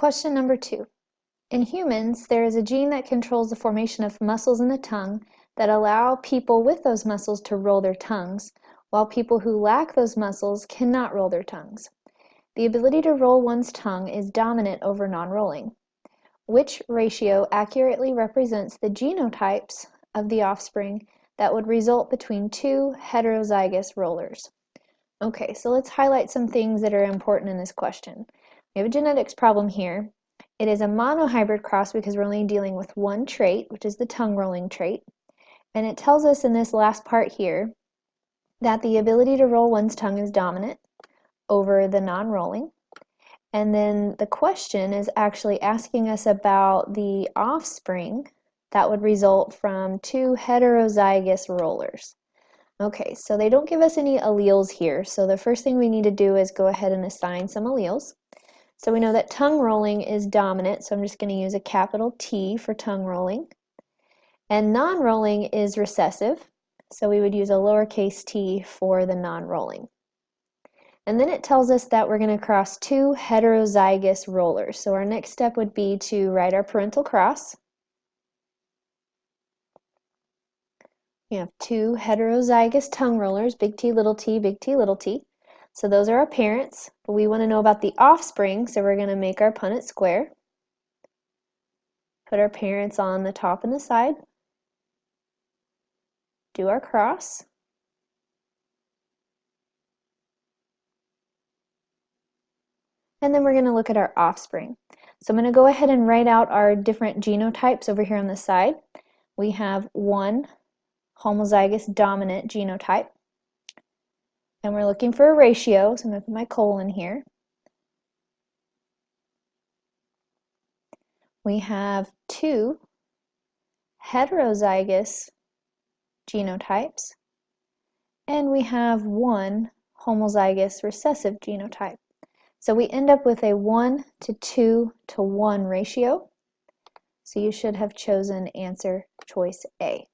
Question number 2. In humans, there is a gene that controls the formation of muscles in the tongue that allow people with those muscles to roll their tongues, while people who lack those muscles cannot roll their tongues. The ability to roll one's tongue is dominant over non-rolling. Which ratio accurately represents the genotypes of the offspring that would result between two heterozygous rollers? Okay, so let's highlight some things that are important in this question. We have a genetics problem here. It is a monohybrid cross because we're only dealing with one trait, which is the tongue rolling trait. And it tells us in this last part here that the ability to roll one's tongue is dominant over the non-rolling. And then the question is actually asking us about the offspring that would result from two heterozygous rollers. Okay, so they don't give us any alleles here, so the first thing we need to do is go ahead and assign some alleles. So we know that tongue rolling is dominant, so I'm just going to use a capital T for tongue rolling. And non-rolling is recessive, so we would use a lowercase t for the non-rolling. And then it tells us that we're going to cross two heterozygous rollers. So our next step would be to write our parental cross. We have two heterozygous tongue rollers, big T, little t, big T, little t. So those are our parents, but we want to know about the offspring, so we're going to make our Punnett square. Put our parents on the top and the side. Do our cross. And then we're going to look at our offspring. So I'm going to go ahead and write out our different genotypes over here on the side. We have one homozygous dominant genotype. And we're looking for a ratio, so I'm going to put my colon here. We have two heterozygous genotypes, and we have one homozygous recessive genotype. So we end up with a 1 to 2 to 1 ratio. So you should have chosen answer choice A.